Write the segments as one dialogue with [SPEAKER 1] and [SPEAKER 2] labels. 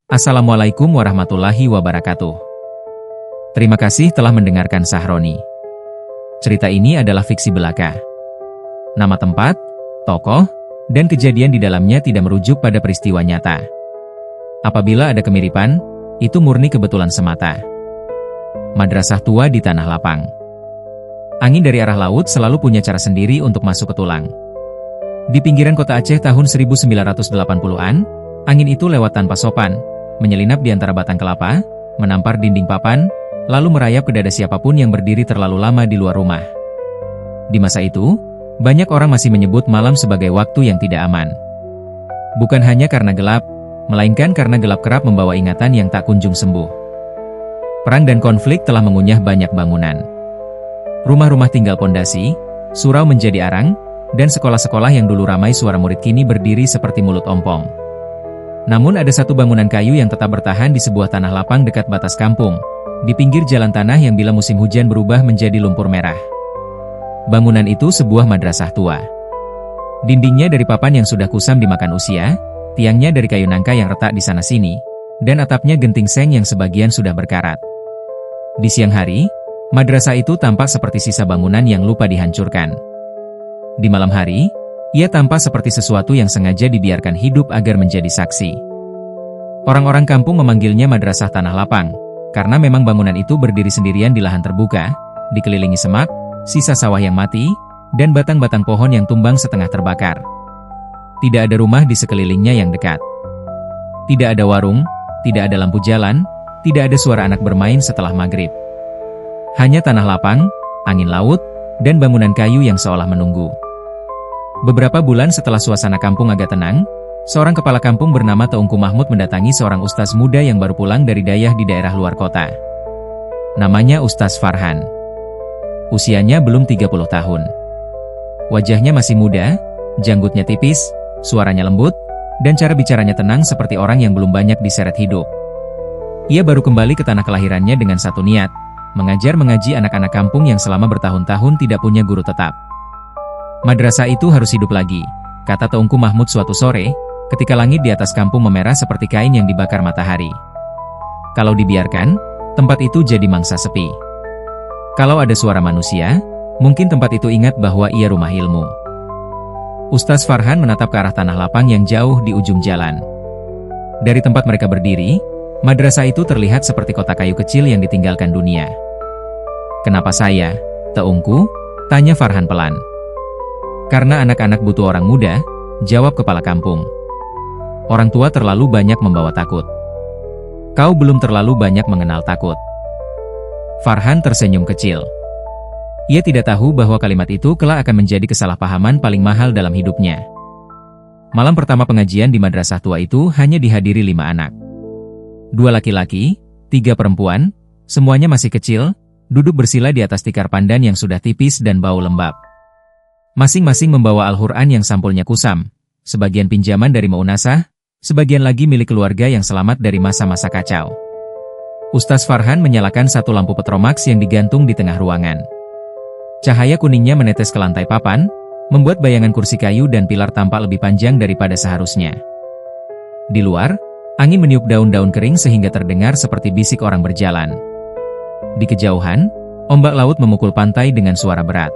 [SPEAKER 1] Assalamualaikum warahmatullahi wabarakatuh. Terima kasih telah mendengarkan Sahroni. Cerita ini adalah fiksi belaka. Nama tempat, tokoh, dan kejadian di dalamnya tidak merujuk pada peristiwa nyata. Apabila ada kemiripan, itu murni kebetulan semata. Madrasah tua di Tanah Lapang. Angin dari arah laut selalu punya cara sendiri untuk masuk ke tulang. Di pinggiran kota Aceh tahun 1980-an, angin itu lewat tanpa sopan, menyelinap di antara batang kelapa, menampar dinding papan, lalu merayap ke dada siapapun yang berdiri terlalu lama di luar rumah. Di masa itu, banyak orang masih menyebut malam sebagai waktu yang tidak aman. Bukan hanya karena gelap, melainkan karena gelap kerap membawa ingatan yang tak kunjung sembuh. Perang dan konflik telah mengunyah banyak bangunan. Rumah-rumah tinggal pondasi, surau menjadi arang, dan sekolah-sekolah yang dulu ramai suara murid kini berdiri seperti mulut ompong. Namun ada satu bangunan kayu yang tetap bertahan di sebuah tanah lapang dekat batas kampung, di pinggir jalan tanah yang bila musim hujan berubah menjadi lumpur merah. Bangunan itu sebuah madrasah tua. Dindingnya dari papan yang sudah kusam dimakan usia, tiangnya dari kayu nangka yang retak di sana-sini, dan atapnya genting seng yang sebagian sudah berkarat. Di siang hari, madrasah itu tampak seperti sisa bangunan yang lupa dihancurkan. Di malam hari, ia tampak seperti sesuatu yang sengaja dibiarkan hidup agar menjadi saksi. Orang-orang kampung memanggilnya Madrasah Tanah Lapang, karena memang bangunan itu berdiri sendirian di lahan terbuka, dikelilingi semak, sisa sawah yang mati, dan batang-batang pohon yang tumbang setengah terbakar. Tidak ada rumah di sekelilingnya yang dekat. Tidak ada warung, tidak ada lampu jalan, tidak ada suara anak bermain setelah maghrib. Hanya tanah lapang, angin laut, dan bangunan kayu yang seolah menunggu. Beberapa bulan setelah suasana kampung agak tenang, seorang kepala kampung bernama Teungku Mahmud mendatangi seorang ustaz muda yang baru pulang dari dayah di daerah luar kota. Namanya Ustaz Farhan. Usianya belum 30 tahun. Wajahnya masih muda, janggutnya tipis, suaranya lembut, dan cara bicaranya tenang seperti orang yang belum banyak diseret hidup. Ia baru kembali ke tanah kelahirannya dengan satu niat, mengajar mengaji anak-anak kampung yang selama bertahun-tahun tidak punya guru tetap. Madrasah itu harus hidup lagi, kata Teungku Mahmud suatu sore, ketika langit di atas kampung memerah seperti kain yang dibakar matahari. Kalau dibiarkan, tempat itu jadi mangsa sepi. Kalau ada suara manusia, mungkin tempat itu ingat bahwa ia rumah ilmu. Ustaz Farhan menatap ke arah tanah lapang yang jauh di ujung jalan. Dari tempat mereka berdiri, madrasah itu terlihat seperti kota kayu kecil yang ditinggalkan dunia. "Kenapa saya, Teungku?" tanya Farhan pelan. "Karena anak-anak butuh orang muda," jawab kepala kampung. "Orang tua terlalu banyak membawa takut. Kau belum terlalu banyak mengenal takut." Farhan tersenyum kecil. Ia tidak tahu bahwa kalimat itu kelak akan menjadi kesalahpahaman paling mahal dalam hidupnya. Malam pertama pengajian di madrasah tua itu hanya dihadiri 5 anak. 2 laki-laki, 3 perempuan, semuanya masih kecil, duduk bersila di atas tikar pandan yang sudah tipis dan bau lembab. Masing-masing membawa Al-Quran yang sampulnya kusam, sebagian pinjaman dari Maunasah, sebagian lagi milik keluarga yang selamat dari masa-masa kacau. Ustaz Farhan menyalakan satu lampu petromax yang digantung di tengah ruangan. Cahaya kuningnya menetes ke lantai papan, membuat bayangan kursi kayu dan pilar tampak lebih panjang daripada seharusnya. Di luar, angin meniup daun-daun kering sehingga terdengar seperti bisik orang berjalan. Di kejauhan, ombak laut memukul pantai dengan suara berat.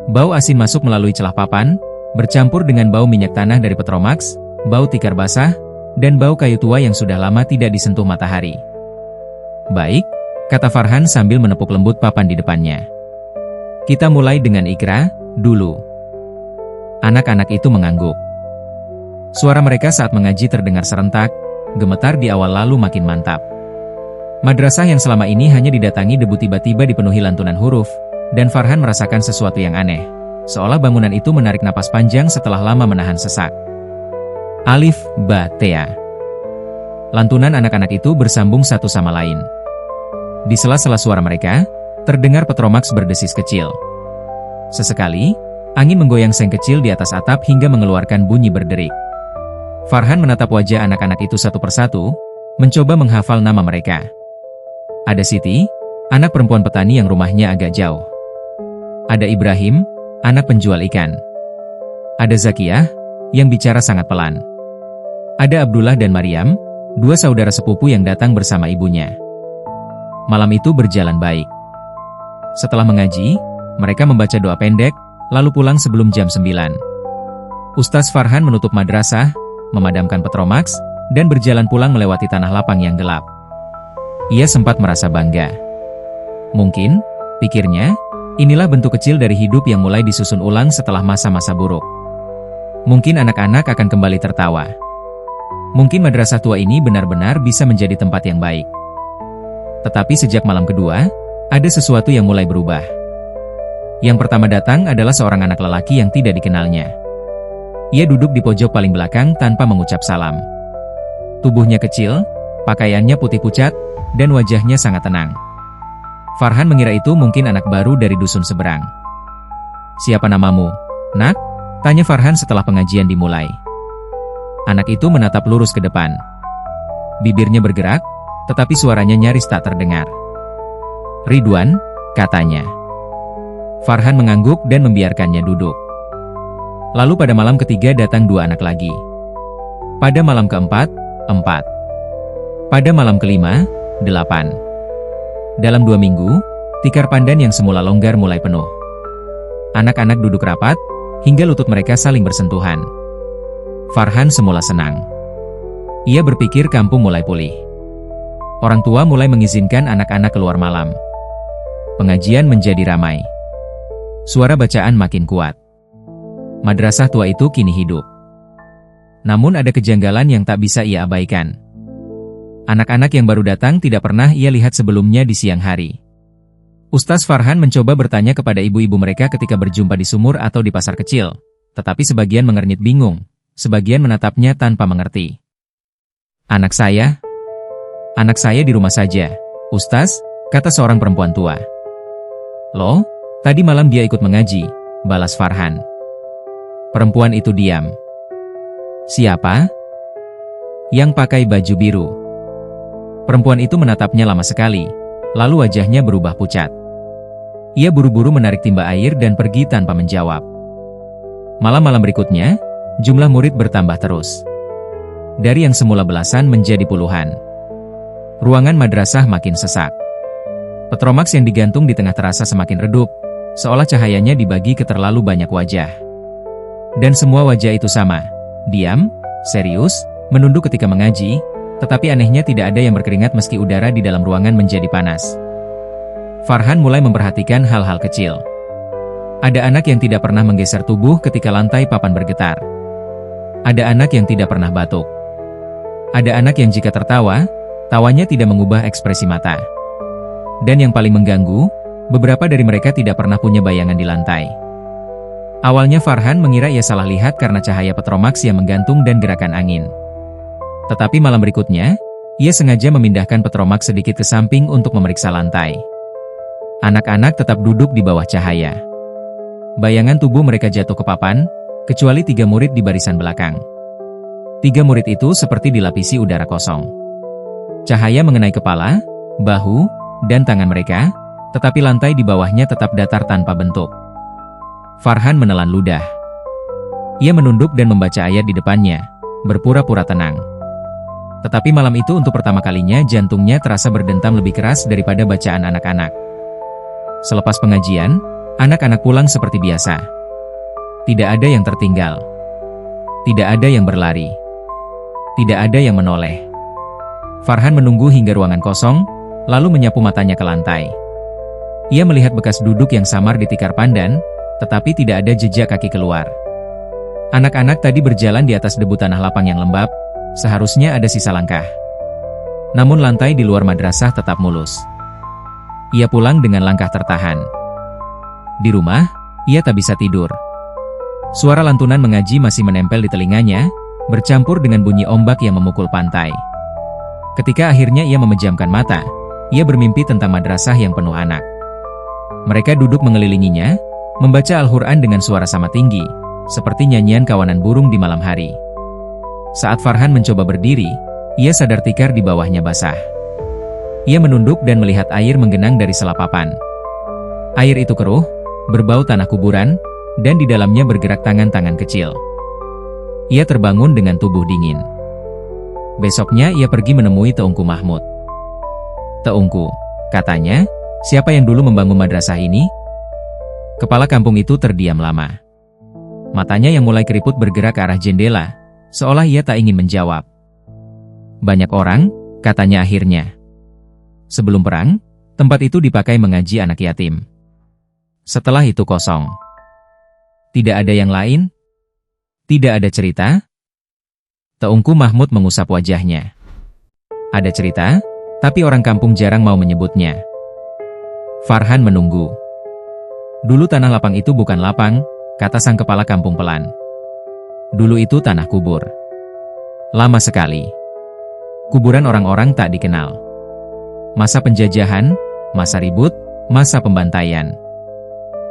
[SPEAKER 1] Bau asin masuk melalui celah papan, bercampur dengan bau minyak tanah dari petromax, bau tikar basah, dan bau kayu tua yang sudah lama tidak disentuh matahari. "Baik," kata Farhan sambil menepuk lembut papan di depannya. "Kita mulai dengan Iqra, dulu." Anak-anak itu mengangguk. Suara mereka saat mengaji terdengar serentak, gemetar di awal lalu makin mantap. Madrasah yang selama ini hanya didatangi debu tiba-tiba dipenuhi lantunan huruf, dan Farhan merasakan sesuatu yang aneh, seolah bangunan itu menarik napas panjang setelah lama menahan sesak. Alif, Ba, Tea. Lantunan anak-anak itu bersambung satu sama lain. Di sela-sela suara mereka, terdengar petromax berdesis kecil. Sesekali, angin menggoyang seng kecil di atas atap hingga mengeluarkan bunyi berderik. Farhan menatap wajah anak-anak itu satu persatu, mencoba menghafal nama mereka. Ada Siti, anak perempuan petani yang rumahnya agak jauh. Ada Ibrahim, anak penjual ikan. Ada Zakiyah, yang bicara sangat pelan. Ada Abdullah dan Maryam, dua saudara sepupu yang datang bersama ibunya. Malam itu berjalan baik. Setelah mengaji, mereka membaca doa pendek, lalu pulang sebelum jam 9. Ustaz Farhan menutup madrasah, memadamkan petromaks, dan berjalan pulang melewati tanah lapang yang gelap. Ia sempat merasa bangga. Mungkin, pikirnya, inilah bentuk kecil dari hidup yang mulai disusun ulang setelah masa-masa buruk. Mungkin anak-anak akan kembali tertawa. Mungkin madrasah tua ini benar-benar bisa menjadi tempat yang baik. Tetapi sejak malam kedua, ada sesuatu yang mulai berubah. Yang pertama datang adalah seorang anak lelaki yang tidak dikenalnya. Ia duduk di pojok paling belakang tanpa mengucap salam. Tubuhnya kecil, pakaiannya putih pucat, dan wajahnya sangat tenang. Farhan mengira itu mungkin anak baru dari dusun seberang. "Siapa namamu, Nak?" tanya Farhan setelah pengajian dimulai. Anak itu menatap lurus ke depan. Bibirnya bergerak, tetapi suaranya nyaris tak terdengar. "Ridwan," katanya. Farhan mengangguk dan membiarkannya duduk. Lalu pada malam ketiga datang dua anak lagi. Pada malam keempat, 4. Pada malam kelima, 8. Dalam 2 minggu, tikar pandan yang semula longgar mulai penuh. Anak-anak duduk rapat, hingga lutut mereka saling bersentuhan. Farhan semula senang. Ia berpikir kampung mulai pulih. Orang tua mulai mengizinkan anak-anak keluar malam. Pengajian menjadi ramai. Suara bacaan makin kuat. Madrasah tua itu kini hidup. Namun ada kejanggalan yang tak bisa ia abaikan. Anak-anak yang baru datang tidak pernah ia lihat sebelumnya di siang hari. Ustaz Farhan mencoba bertanya kepada ibu-ibu mereka ketika berjumpa di sumur atau di pasar kecil, tetapi sebagian mengernyit bingung, sebagian menatapnya tanpa mengerti. Anak saya di rumah saja, Ustaz," kata seorang perempuan tua. "Loh, tadi malam dia ikut mengaji," balas Farhan. Perempuan itu diam. "Siapa?" "Yang pakai baju biru." Perempuan itu menatapnya lama sekali, lalu wajahnya berubah pucat. Ia buru-buru menarik timba air dan pergi tanpa menjawab. Malam-malam berikutnya, jumlah murid bertambah terus. Dari yang semula belasan menjadi puluhan. Ruangan madrasah makin sesak. Petromaks yang digantung di tengah terasa semakin redup, seolah cahayanya dibagi ke terlalu banyak wajah. Dan semua wajah itu sama, diam, serius, menunduk ketika mengaji, tetapi anehnya tidak ada yang berkeringat meski udara di dalam ruangan menjadi panas. Farhan mulai memperhatikan hal-hal kecil. Ada anak yang tidak pernah menggeser tubuh ketika lantai papan bergetar. Ada anak yang tidak pernah batuk. Ada anak yang jika tertawa, tawanya tidak mengubah ekspresi mata. Dan yang paling mengganggu, beberapa dari mereka tidak pernah punya bayangan di lantai. Awalnya Farhan mengira ia salah lihat karena cahaya petromaks yang menggantung dan gerakan angin. Tetapi malam berikutnya, ia sengaja memindahkan petromaks sedikit ke samping untuk memeriksa lantai. Anak-anak tetap duduk di bawah cahaya. Bayangan tubuh mereka jatuh ke papan, kecuali 3 murid di barisan belakang. 3 murid itu seperti dilapisi udara kosong. Cahaya mengenai kepala, bahu, dan tangan mereka, tetapi lantai di bawahnya tetap datar tanpa bentuk. Farhan menelan ludah. Ia menunduk dan membaca ayat di depannya, berpura-pura tenang. Tetapi malam itu untuk pertama kalinya jantungnya terasa berdentam lebih keras daripada bacaan anak-anak. Selepas pengajian, anak-anak pulang seperti biasa. Tidak ada yang tertinggal. Tidak ada yang berlari. Tidak ada yang menoleh. Farhan menunggu hingga ruangan kosong, lalu menyapu matanya ke lantai. Ia melihat bekas duduk yang samar di tikar pandan, tetapi tidak ada jejak kaki keluar. Anak-anak tadi berjalan di atas debu tanah lapang yang lembab, seharusnya ada sisa langkah. Namun lantai di luar madrasah tetap mulus. Ia pulang dengan langkah tertahan. Di rumah, ia tak bisa tidur. Suara lantunan mengaji masih menempel di telinganya, bercampur dengan bunyi ombak yang memukul pantai. Ketika akhirnya ia memejamkan mata, ia bermimpi tentang madrasah yang penuh anak. Mereka duduk mengelilinginya, membaca Al-Quran dengan suara sama tinggi, seperti nyanyian kawanan burung di malam hari. Saat Farhan mencoba berdiri, ia sadar tikar di bawahnya basah. Ia menunduk dan melihat air menggenang dari sela papan. Air itu keruh, berbau tanah kuburan, dan di dalamnya bergerak tangan-tangan kecil. Ia terbangun dengan tubuh dingin. Besoknya ia pergi menemui Teungku Mahmud. "Teungku," katanya, "siapa yang dulu membangun madrasah ini?" Kepala kampung itu terdiam lama. Matanya yang mulai keriput bergerak ke arah jendela, seolah ia tak ingin menjawab. "Banyak orang," katanya akhirnya. "Sebelum perang, tempat itu dipakai mengaji anak yatim. Setelah itu kosong. Tidak ada yang lain? Tidak ada cerita?" Teungku Mahmud mengusap wajahnya. "Ada cerita, tapi orang kampung jarang mau menyebutnya." Farhan menunggu. "Dulu tanah lapang itu bukan lapang," kata sang kepala kampung pelan. "Dulu itu tanah kubur. Lama sekali. Kuburan orang-orang tak dikenal. Masa penjajahan, masa ribut, masa pembantaian.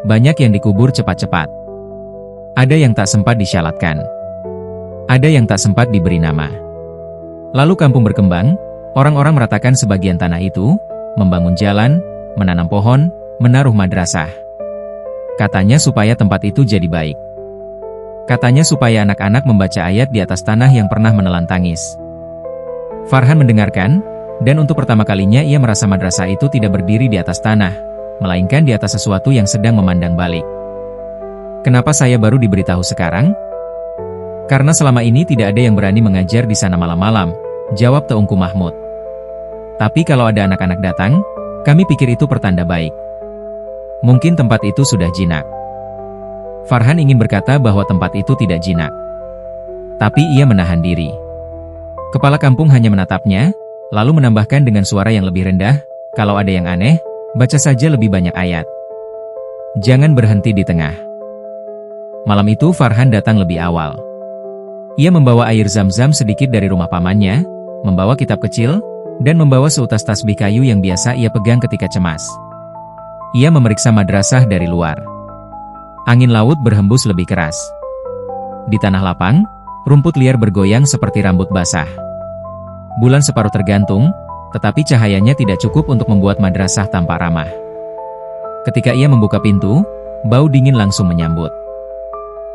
[SPEAKER 1] Banyak yang dikubur cepat-cepat. Ada yang tak sempat disyalatkan. Ada yang tak sempat diberi nama. Lalu kampung berkembang, orang-orang meratakan sebagian tanah itu, membangun jalan, menanam pohon, menaruh madrasah. Katanya supaya tempat itu jadi baik. Katanya supaya anak-anak membaca ayat di atas tanah yang pernah menelan tangis." Farhan mendengarkan, dan untuk pertama kalinya ia merasa madrasah itu tidak berdiri di atas tanah, melainkan di atas sesuatu yang sedang memandang balik. "Kenapa saya baru diberitahu sekarang?" "Karena selama ini tidak ada yang berani mengajar di sana malam-malam," jawab Teungku Mahmud. "Tapi kalau ada anak-anak datang, kami pikir itu pertanda baik. Mungkin tempat itu sudah jinak." Farhan ingin berkata bahwa tempat itu tidak jinak. Tapi ia menahan diri. Kepala kampung hanya menatapnya, lalu menambahkan dengan suara yang lebih rendah, "Kalau ada yang aneh, baca saja lebih banyak ayat. Jangan berhenti di tengah." Malam itu Farhan datang lebih awal. Ia membawa air zam-zam sedikit dari rumah pamannya, membawa kitab kecil, dan membawa seutas tasbih kayu yang biasa ia pegang ketika cemas. Ia memeriksa madrasah dari luar. Angin laut berhembus lebih keras. Di tanah lapang, rumput liar bergoyang seperti rambut basah. Bulan separuh tergantung, tetapi cahayanya tidak cukup untuk membuat madrasah tampak ramah. Ketika ia membuka pintu, bau dingin langsung menyambut.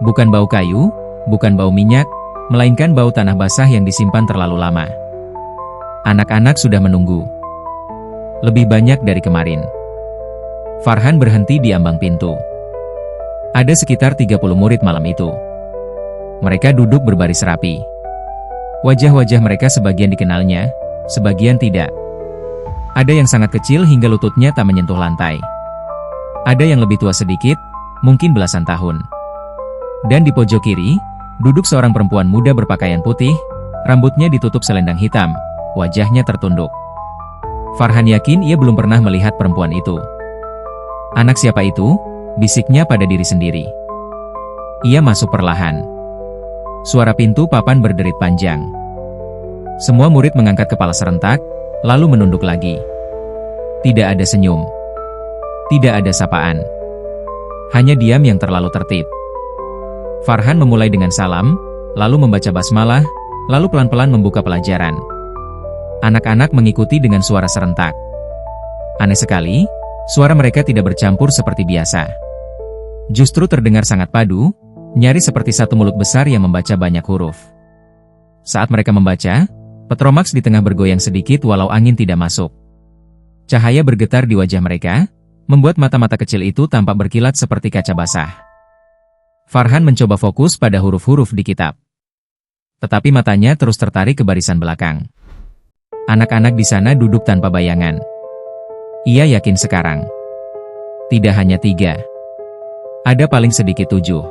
[SPEAKER 1] Bukan bau kayu, bukan bau minyak, melainkan bau tanah basah yang disimpan terlalu lama. Anak-anak sudah menunggu. Lebih banyak dari kemarin. Farhan berhenti di ambang pintu. Ada sekitar 30 murid malam itu. Mereka duduk berbaris rapi. Wajah-wajah mereka sebagian dikenalnya, sebagian tidak. Ada yang sangat kecil hingga lututnya tak menyentuh lantai. Ada yang lebih tua sedikit, mungkin belasan tahun. Dan di pojok kiri, duduk seorang perempuan muda berpakaian putih, rambutnya ditutup selendang hitam, wajahnya tertunduk. Farhan yakin ia belum pernah melihat perempuan itu. "Anak siapa itu?" bisiknya pada diri sendiri. Ia masuk perlahan. Suara pintu papan berderit panjang. Semua murid mengangkat kepala serentak, lalu menunduk lagi. Tidak ada senyum. Tidak ada sapaan. Hanya diam yang terlalu tertib. Farhan memulai dengan salam, lalu membaca basmalah, lalu pelan-pelan membuka pelajaran. Anak-anak mengikuti dengan suara serentak. Aneh sekali, suara mereka tidak bercampur seperti biasa. Justru terdengar sangat padu, nyaris seperti satu mulut besar yang membaca banyak huruf. Saat mereka membaca, petromaks di tengah bergoyang sedikit walau angin tidak masuk. Cahaya bergetar di wajah mereka, membuat mata-mata kecil itu tampak berkilat seperti kaca basah. Farhan mencoba fokus pada huruf-huruf di kitab. Tetapi matanya terus tertarik ke barisan belakang. Anak-anak di sana duduk tanpa bayangan. Ia yakin sekarang. Tidak hanya 3. Ada paling sedikit 7.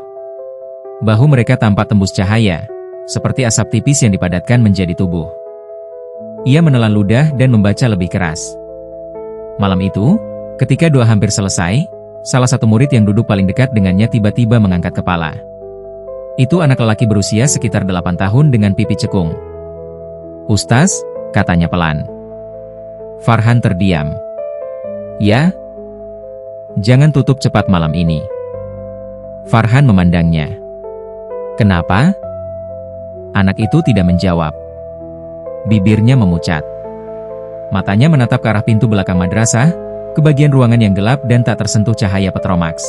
[SPEAKER 1] Bahu mereka tampak tembus cahaya, seperti asap tipis yang dipadatkan menjadi tubuh. Ia menelan ludah dan membaca lebih keras. Malam itu, ketika doa hampir selesai, salah satu murid yang duduk paling dekat dengannya tiba-tiba mengangkat kepala. Itu anak lelaki berusia sekitar 8 tahun dengan pipi cekung. "Ustaz," katanya pelan. Farhan terdiam. "Ya? Jangan tutup cepat malam ini." Farhan memandangnya. "Kenapa?" Anak itu tidak menjawab. Bibirnya memucat. Matanya menatap ke arah pintu belakang madrasah, ke bagian ruangan yang gelap dan tak tersentuh cahaya petromaks.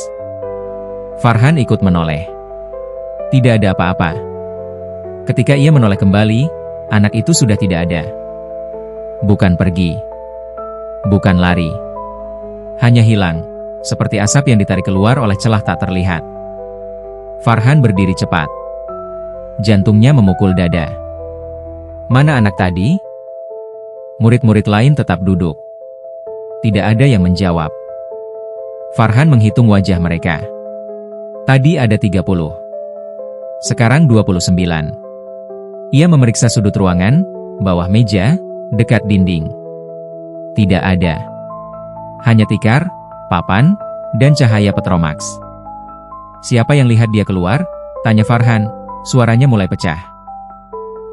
[SPEAKER 1] Farhan ikut menoleh. Tidak ada apa-apa. Ketika ia menoleh kembali, Anak itu sudah tidak ada. Bukan pergi. Bukan lari. Hanya hilang, seperti asap yang ditarik keluar oleh celah tak terlihat. Farhan berdiri cepat. Jantungnya memukul dada. Mana anak tadi? Murid-murid lain tetap duduk. Tidak ada yang menjawab. Farhan menghitung wajah mereka. Tadi ada 30. Sekarang 29. Ia memeriksa sudut ruangan, bawah meja, dekat dinding. Tidak ada. Hanya tikar, papan, dan cahaya petromax. Siapa yang lihat dia keluar? Tanya Farhan, suaranya mulai pecah.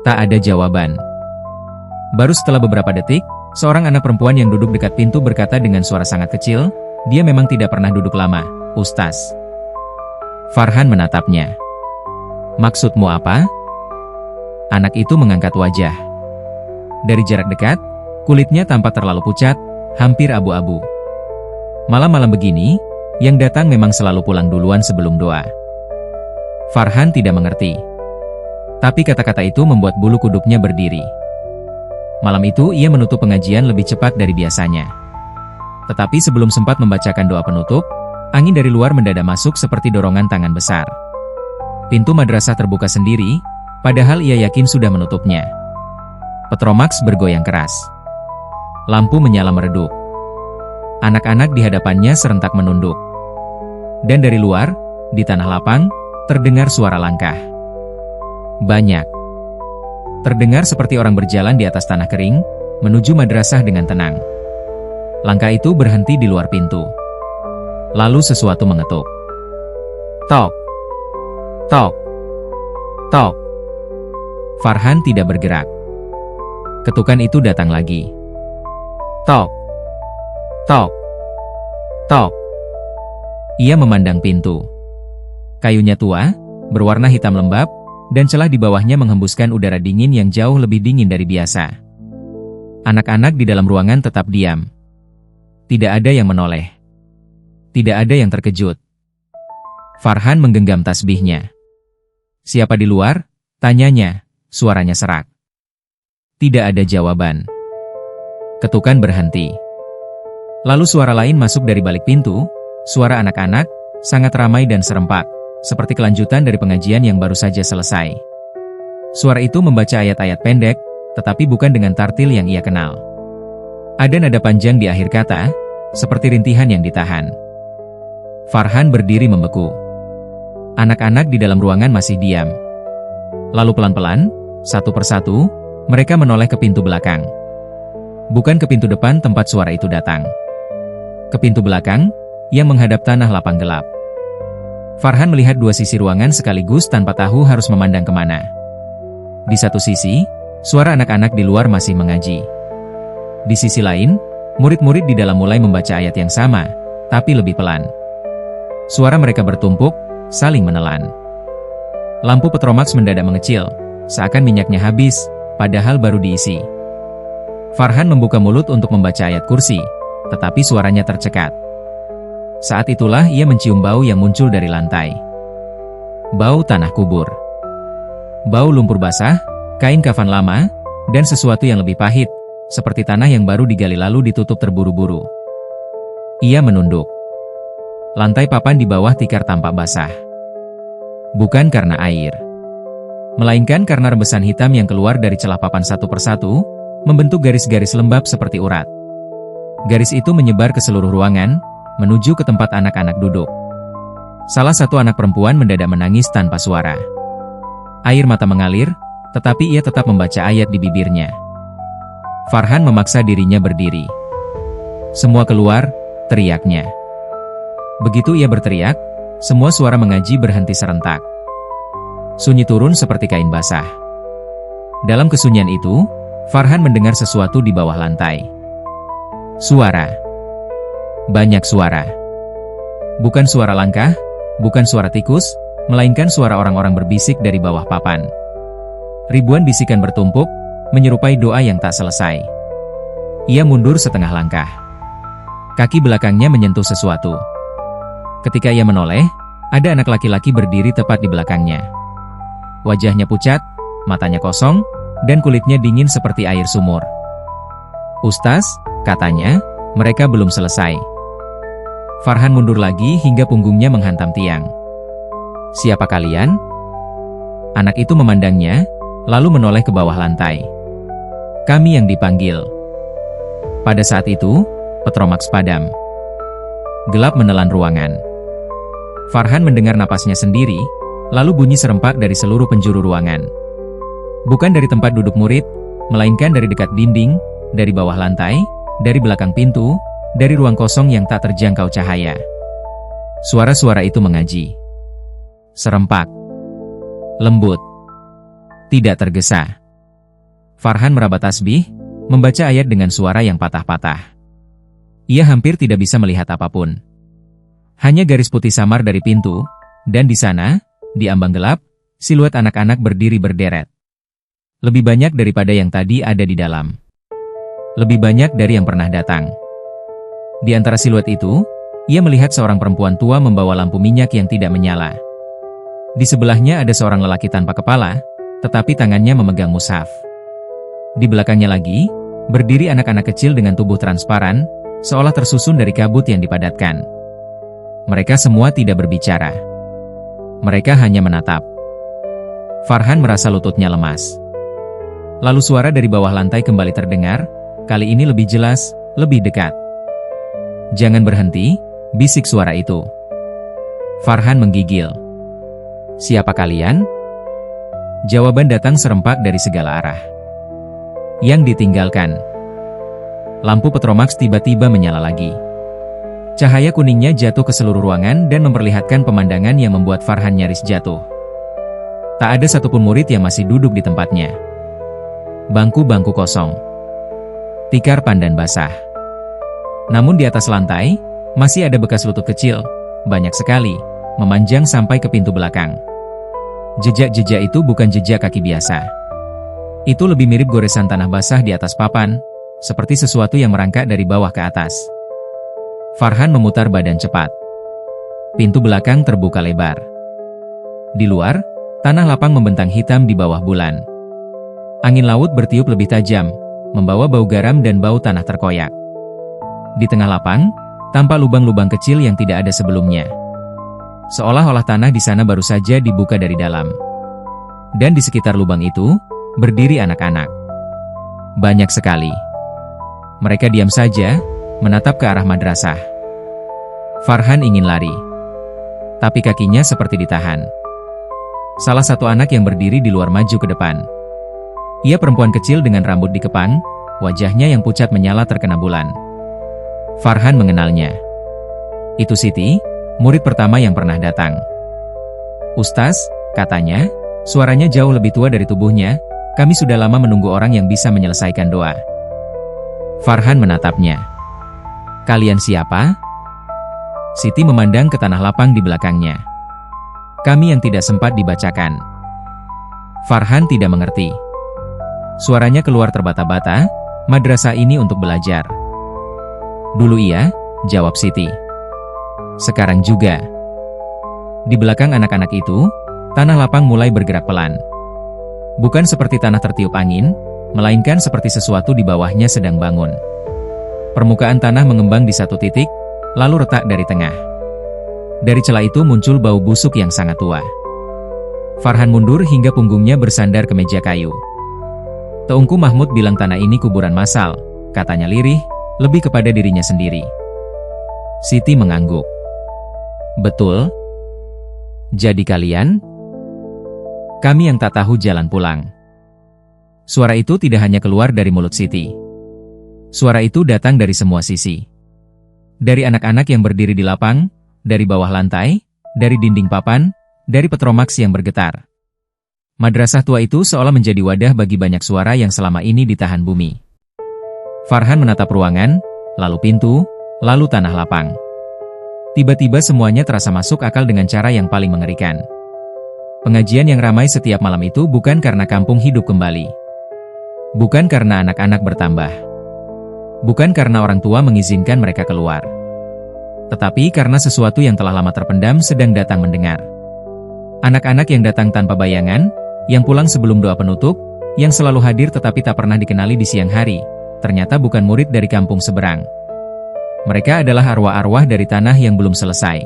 [SPEAKER 1] Tak ada jawaban. Baru setelah beberapa detik, seorang anak perempuan yang duduk dekat pintu berkata dengan suara sangat kecil, dia memang tidak pernah duduk lama, Ustaz. Farhan menatapnya. Maksudmu apa? Anak itu mengangkat wajah. Dari jarak dekat, kulitnya tampak terlalu pucat, hampir abu-abu. Malam-malam begini, yang datang memang selalu pulang duluan sebelum doa. Farhan tidak mengerti. Tapi kata-kata itu membuat bulu kuduknya berdiri. Malam itu ia menutup pengajian lebih cepat dari biasanya. Tetapi sebelum sempat membacakan doa penutup, angin dari luar mendadak masuk seperti dorongan tangan besar. Pintu madrasah terbuka sendiri, padahal ia yakin sudah menutupnya. Petromax bergoyang keras. Lampu menyala meredup. Anak-anak di hadapannya serentak menunduk. Dan dari luar, di tanah lapang, terdengar suara langkah. Banyak. Terdengar seperti orang berjalan di atas tanah kering, menuju madrasah dengan tenang. Langkah itu berhenti di luar pintu. Lalu sesuatu mengetuk. Tok. Tok. Tok. Farhan tidak bergerak. Ketukan itu datang lagi. Tok. Tok. Tok. Ia memandang pintu. Kayunya tua, berwarna hitam lembab, dan celah di bawahnya menghembuskan udara dingin yang jauh lebih dingin dari biasa. Anak-anak di dalam ruangan tetap diam. Tidak ada yang menoleh. Tidak ada yang terkejut. Farhan menggenggam tasbihnya. Siapa di luar? Tanyanya, suaranya serak. Tidak ada jawaban. Ketukan berhenti. Lalu suara lain masuk dari balik pintu, suara anak-anak, sangat ramai dan serempak, seperti kelanjutan dari pengajian yang baru saja selesai. Suara itu membaca ayat-ayat pendek, tetapi bukan dengan tartil yang ia kenal. Ada nada panjang di akhir kata, seperti rintihan yang ditahan. Farhan berdiri membeku. Anak-anak di dalam ruangan masih diam. Lalu pelan-pelan, satu persatu, mereka menoleh ke pintu belakang. Bukan ke pintu depan tempat suara itu datang. Ke pintu belakang, yang menghadap tanah lapang gelap. Farhan melihat dua sisi ruangan sekaligus tanpa tahu harus memandang kemana. Di satu sisi, suara anak-anak di luar masih mengaji. Di sisi lain, murid-murid di dalam mulai membaca ayat yang sama, tapi lebih pelan. Suara mereka bertumpuk, saling menelan. Lampu petromax mendadak mengecil, seakan minyaknya habis, padahal baru diisi. Farhan membuka mulut untuk membaca ayat kursi, tetapi suaranya tercekat. Saat itulah ia mencium bau yang muncul dari lantai. Bau tanah kubur. Bau lumpur basah, kain kafan lama, dan sesuatu yang lebih pahit, seperti tanah yang baru digali lalu ditutup terburu-buru. Ia menunduk. Lantai papan di bawah tikar tampak basah. Bukan karena air, melainkan karena rebesan hitam yang keluar dari celah papan satu persatu, membentuk garis-garis lembab seperti urat. Garis itu menyebar ke seluruh ruangan, menuju ke tempat anak-anak duduk. Salah satu anak perempuan mendadak menangis tanpa suara. Air mata mengalir, tetapi ia tetap membaca ayat di bibirnya. Farhan memaksa dirinya berdiri. Semua keluar, teriaknya. Begitu ia berteriak, semua suara mengaji berhenti serentak. Sunyi turun seperti kain basah. Dalam kesunyian itu, Farhan mendengar sesuatu di bawah lantai. Suara. Banyak suara. Bukan suara langkah, bukan suara tikus, melainkan suara orang-orang berbisik dari bawah papan. Ribuan bisikan bertumpuk, menyerupai doa yang tak selesai. Ia mundur setengah langkah. Kaki belakangnya menyentuh sesuatu. Ketika ia menoleh, ada anak laki-laki berdiri tepat di belakangnya. Wajahnya pucat, matanya kosong, dan kulitnya dingin seperti air sumur. "Ustaz," katanya, "mereka belum selesai." Farhan mundur lagi hingga punggungnya menghantam tiang. "Siapa kalian?" Anak itu memandangnya, lalu menoleh ke bawah lantai. "Kami yang dipanggil." Pada saat itu, petromaks padam. Gelap menelan ruangan. Farhan mendengar napasnya sendiri, lalu bunyi serempak dari seluruh penjuru ruangan. Bukan dari tempat duduk murid, melainkan dari dekat dinding, dari bawah lantai, dari belakang pintu, dari ruang kosong yang tak terjangkau cahaya. Suara-suara itu mengaji. Serempak. Lembut. Tidak tergesa. Farhan meraba tasbih, membaca ayat dengan suara yang patah-patah. Ia hampir tidak bisa melihat apapun. Hanya garis putih samar dari pintu, dan di sana, di ambang gelap, siluet anak-anak berdiri berderet. Lebih banyak daripada yang tadi ada di dalam. Lebih banyak dari yang pernah datang. Di antara siluet itu, ia melihat seorang perempuan tua membawa lampu minyak yang tidak menyala. Di sebelahnya ada seorang lelaki tanpa kepala, tetapi tangannya memegang mushaf. Di belakangnya lagi, berdiri anak-anak kecil dengan tubuh transparan, seolah tersusun dari kabut yang dipadatkan. Mereka semua tidak berbicara. Mereka hanya menatap. Farhan merasa lututnya lemas. Lalu suara dari bawah lantai kembali terdengar, kali ini lebih jelas, lebih dekat. "Jangan berhenti," bisik suara itu. Farhan menggigil. "Siapa kalian?" Jawaban datang serempak dari segala arah. Yang ditinggalkan. Lampu petromaks tiba-tiba menyala lagi. Cahaya kuningnya jatuh ke seluruh ruangan dan memperlihatkan pemandangan yang membuat Farhan nyaris jatuh. Tak ada satupun murid yang masih duduk di tempatnya. Bangku-bangku kosong. Tikar pandan basah. Namun di atas lantai, masih ada bekas lutut kecil, banyak sekali, memanjang sampai ke pintu belakang. Jejak-jejak itu bukan jejak kaki biasa. Itu lebih mirip goresan tanah basah di atas papan, seperti sesuatu yang merangkak dari bawah ke atas. Farhan memutar badan cepat. Pintu belakang terbuka lebar. Di luar, tanah lapang membentang hitam di bawah bulan. Angin laut bertiup lebih tajam, membawa bau garam dan bau tanah terkoyak. Di tengah lapang, tampak lubang-lubang kecil yang tidak ada sebelumnya. Seolah-olah tanah di sana baru saja dibuka dari dalam. Dan di sekitar lubang itu, berdiri anak-anak. Banyak sekali. Mereka diam saja, menatap ke arah madrasah. Farhan ingin lari. Tapi kakinya seperti ditahan. Salah satu anak yang berdiri di luar maju ke depan. Ia perempuan kecil dengan rambut dikepang, wajahnya yang pucat menyala terkena bulan. Farhan mengenalnya. Itu Siti, murid pertama yang pernah datang. "Ustaz," katanya, suaranya jauh lebih tua dari tubuhnya, "kami sudah lama menunggu orang yang bisa menyelesaikan doa." Farhan menatapnya. "Kalian siapa?" Siti memandang ke tanah lapang di belakangnya. "Kami yang tidak sempat dibacakan." Farhan tidak mengerti. Suaranya keluar terbata-bata, "Madrasah ini untuk belajar." "Dulu iya," jawab Siti. "Sekarang juga." Di belakang anak-anak itu, tanah lapang mulai bergerak pelan. Bukan seperti tanah tertiup angin, melainkan seperti sesuatu di bawahnya sedang bangun. Permukaan tanah mengembang di satu titik, lalu retak dari tengah. Dari celah itu muncul bau busuk yang sangat tua. Farhan mundur hingga punggungnya bersandar ke meja kayu. "Teungku Mahmud bilang tanah ini kuburan massal," katanya lirih, lebih kepada dirinya sendiri. Siti mengangguk. "Betul. Jadi kalian?" "Kami yang tak tahu jalan pulang." Suara itu tidak hanya keluar dari mulut Siti. Suara itu datang dari semua sisi. Dari anak-anak yang berdiri di lapang, dari bawah lantai, dari dinding papan, dari petromaks yang bergetar. Madrasah tua itu seolah menjadi wadah bagi banyak suara yang selama ini ditahan bumi. Farhan menatap ruangan, lalu pintu, lalu tanah lapang. Tiba-tiba semuanya terasa masuk akal dengan cara yang paling mengerikan. Pengajian yang ramai setiap malam itu bukan karena kampung hidup kembali. Bukan karena anak-anak bertambah. Bukan karena orang tua mengizinkan mereka keluar. Tetapi karena sesuatu yang telah lama terpendam sedang datang mendengar. Anak-anak yang datang tanpa bayangan, yang pulang sebelum doa penutup, yang selalu hadir tetapi tak pernah dikenali di siang hari, ternyata bukan murid dari kampung seberang. Mereka adalah arwah-arwah dari tanah yang belum selesai.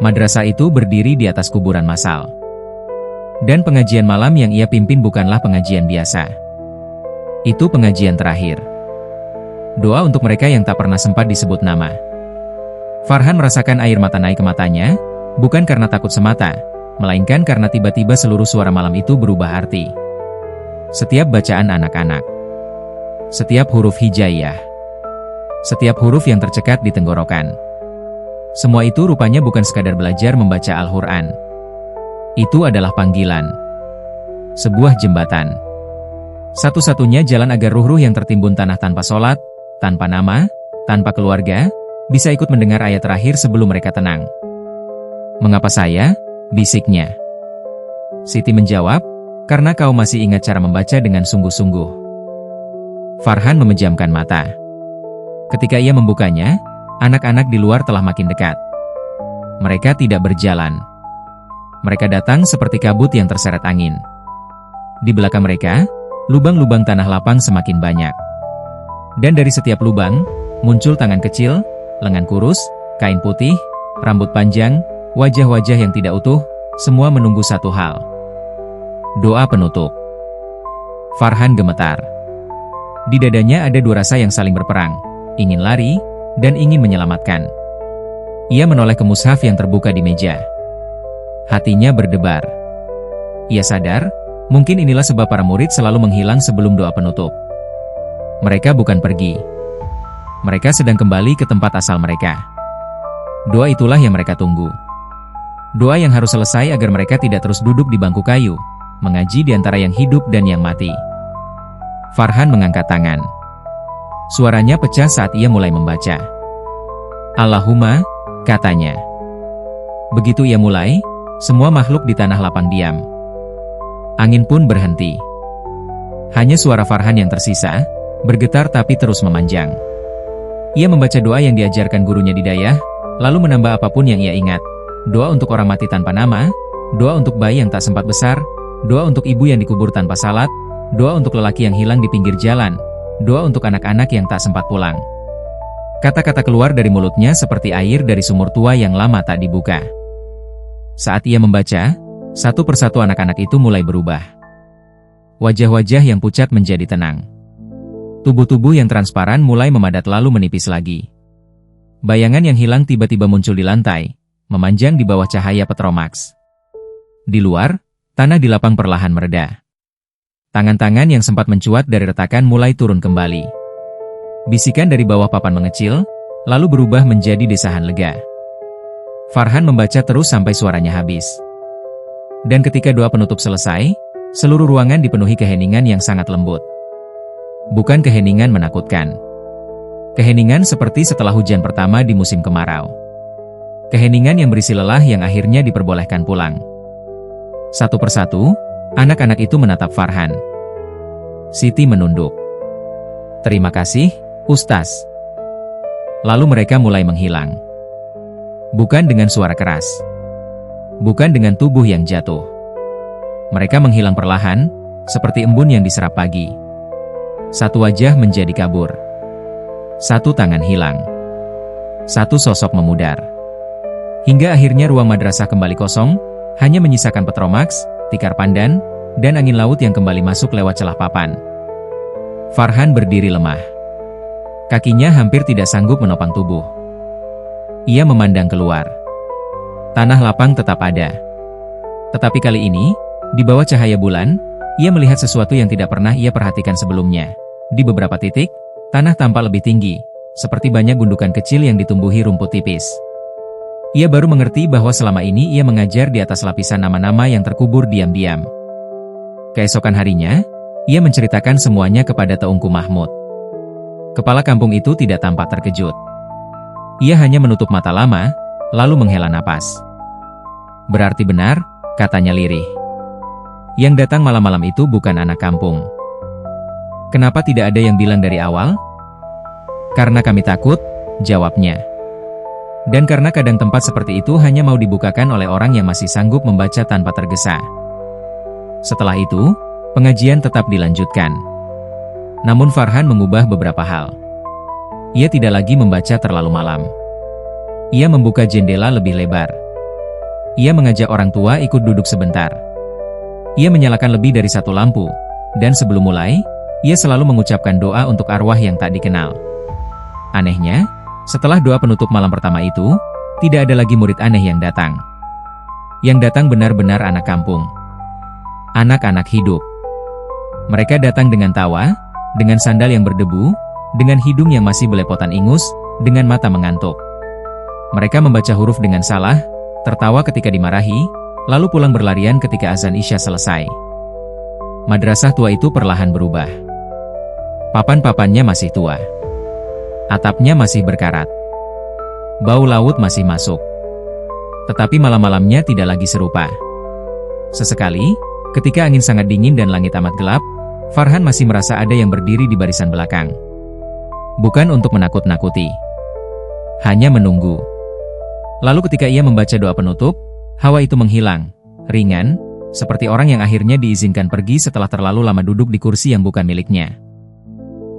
[SPEAKER 1] Madrasah itu berdiri di atas kuburan massal. Dan pengajian malam yang ia pimpin bukanlah pengajian biasa. Itu pengajian terakhir. Doa untuk mereka yang tak pernah sempat disebut nama. Farhan merasakan air mata naik ke matanya, bukan karena takut semata, melainkan karena tiba-tiba seluruh suara malam itu berubah arti. Setiap bacaan anak-anak, setiap huruf hijaiyah, setiap huruf yang tercekat di tenggorokan. Semua itu rupanya bukan sekadar belajar membaca Al-Quran. Itu adalah panggilan. Sebuah jembatan. Satu-satunya jalan agar ruh-ruh yang tertimbun tanah tanpa sholat, tanpa nama, tanpa keluarga, bisa ikut mendengar ayat terakhir sebelum mereka tenang. "Mengapa saya?" bisiknya. Siti menjawab, "Karena kau masih ingat cara membaca dengan sungguh-sungguh." Farhan memejamkan mata. Ketika ia membukanya, anak-anak di luar telah makin dekat. Mereka tidak berjalan. Mereka datang seperti kabut yang terseret angin. Di belakang mereka, lubang-lubang tanah lapang semakin banyak. Dan dari setiap lubang, muncul tangan kecil, lengan kurus, kain putih, rambut panjang, wajah-wajah yang tidak utuh, semua menunggu satu hal. Doa penutup. Farhan gemetar. Di dadanya ada dua rasa yang saling berperang, ingin lari, dan ingin menyelamatkan. Ia menoleh ke mushaf yang terbuka di meja. Hatinya berdebar. Ia sadar, mungkin inilah sebab para murid selalu menghilang sebelum doa penutup. Mereka bukan pergi. Mereka sedang kembali ke tempat asal mereka. Doa itulah yang mereka tunggu. Doa yang harus selesai agar mereka tidak terus duduk di bangku kayu, mengaji di antara yang hidup dan yang mati. Farhan mengangkat tangan. Suaranya pecah saat ia mulai membaca. "Allahumma," katanya. Begitu ia mulai, semua makhluk di tanah lapang diam. Angin pun berhenti. Hanya suara Farhan yang tersisa, bergetar tapi terus memanjang. Ia membaca doa yang diajarkan gurunya di Dayah, lalu menambah apapun yang ia ingat. Doa untuk orang mati tanpa nama, doa untuk bayi yang tak sempat besar, doa untuk ibu yang dikubur tanpa salat, doa untuk lelaki yang hilang di pinggir jalan, doa untuk anak-anak yang tak sempat pulang. Kata-kata keluar dari mulutnya seperti air dari sumur tua yang lama tak dibuka. Saat ia membaca, satu persatu anak-anak itu mulai berubah. Wajah-wajah yang pucat menjadi tenang. Tubuh-tubuh yang transparan mulai memadat lalu menipis lagi. Bayangan yang hilang tiba-tiba muncul di lantai, memanjang di bawah cahaya petromaks. Di luar, tanah di lapang perlahan mereda. Tangan-tangan yang sempat mencuat dari retakan mulai turun kembali. Bisikan dari bawah papan mengecil, lalu berubah menjadi desahan lega. Farhan membaca terus sampai suaranya habis. Dan ketika doa penutup selesai, seluruh ruangan dipenuhi keheningan yang sangat lembut. Bukan keheningan menakutkan. Keheningan seperti setelah hujan pertama di musim kemarau. Keheningan yang berisi lelah yang akhirnya diperbolehkan pulang. Satu persatu, anak-anak itu menatap Farhan. Siti menunduk. "Terima kasih, Ustaz." Lalu mereka mulai menghilang. Bukan dengan suara keras. Bukan dengan tubuh yang jatuh. Mereka menghilang perlahan, seperti embun yang diserap pagi. Satu wajah menjadi kabur. Satu tangan hilang. Satu sosok memudar. Hingga akhirnya ruang madrasah kembali kosong, hanya menyisakan petromaks, tikar pandan, dan angin laut yang kembali masuk lewat celah papan. Farhan berdiri lemah. Kakinya hampir tidak sanggup menopang tubuh. Ia memandang keluar. Tanah lapang tetap ada. Tetapi kali ini, di bawah cahaya bulan, ia melihat sesuatu yang tidak pernah ia perhatikan sebelumnya. Di beberapa titik, tanah tampak lebih tinggi, seperti banyak gundukan kecil yang ditumbuhi rumput tipis. Ia baru mengerti bahwa selama ini ia mengajar di atas lapisan nama-nama yang terkubur diam-diam. Keesokan harinya, ia menceritakan semuanya kepada Teungku Mahmud. Kepala kampung itu tidak tampak terkejut. Ia hanya menutup mata lama, lalu menghela napas. "Berarti benar," katanya lirih. "Yang datang malam-malam itu bukan anak kampung." "Kenapa tidak ada yang bilang dari awal?" "Karena kami takut," jawabnya. "Dan karena kadang tempat seperti itu hanya mau dibukakan oleh orang yang masih sanggup membaca tanpa tergesa." Setelah itu, Pengajian tetap dilanjutkan. Namun Farhan mengubah beberapa hal. Ia tidak lagi membaca terlalu malam. Ia membuka jendela lebih lebar. Ia mengajak orang tua ikut duduk sebentar. Ia menyalakan lebih dari satu lampu, dan sebelum mulai, ia selalu mengucapkan doa untuk arwah yang tak dikenal. Anehnya, setelah doa penutup malam pertama itu, tidak ada lagi murid aneh yang datang. Yang datang benar-benar anak kampung. Anak-anak hidup. Mereka datang dengan tawa, dengan sandal yang berdebu, dengan hidung yang masih belepotan ingus, dengan mata mengantuk. Mereka membaca huruf dengan salah, tertawa ketika dimarahi, lalu pulang berlarian ketika azan Isya selesai. Madrasah tua itu perlahan berubah. Papan-papannya masih tua. Atapnya masih berkarat. Bau laut masih masuk. Tetapi malam-malamnya tidak lagi serupa. Sesekali, ketika angin sangat dingin dan langit amat gelap, Farhan masih merasa ada yang berdiri di barisan belakang. Bukan untuk menakut-nakuti. Hanya menunggu. Lalu ketika ia membaca doa penutup, hawa itu menghilang, ringan, seperti orang yang akhirnya diizinkan pergi setelah terlalu lama duduk di kursi yang bukan miliknya.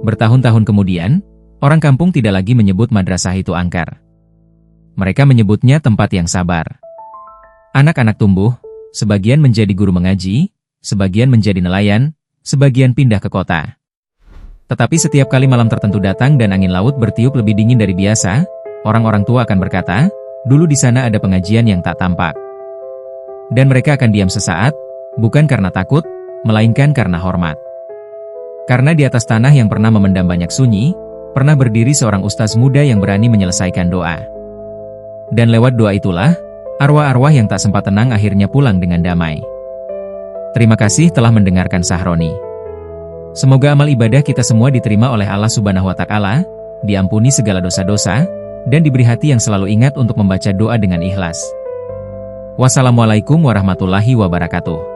[SPEAKER 1] Bertahun-tahun kemudian, orang kampung tidak lagi menyebut madrasah itu angker. Mereka menyebutnya tempat yang sabar. Anak-anak tumbuh, sebagian menjadi guru mengaji, sebagian menjadi nelayan, sebagian pindah ke kota. Tetapi setiap kali malam tertentu datang dan angin laut bertiup lebih dingin dari biasa, orang-orang tua akan berkata, dulu di sana ada pengajian yang tak tampak. Dan mereka akan diam sesaat, bukan karena takut, melainkan karena hormat. Karena di atas tanah yang pernah memendam banyak sunyi, pernah berdiri seorang ustaz muda yang berani menyelesaikan doa. Dan lewat doa itulah, arwah-arwah yang tak sempat tenang akhirnya pulang dengan damai. Terima kasih telah mendengarkan Sahroni. Semoga amal ibadah kita semua diterima oleh Allah Subhanahu wa Ta'ala, diampuni segala dosa-dosa, dan diberi hati yang selalu ingat untuk membaca doa dengan ikhlas. Wassalamualaikum warahmatullahi wabarakatuh.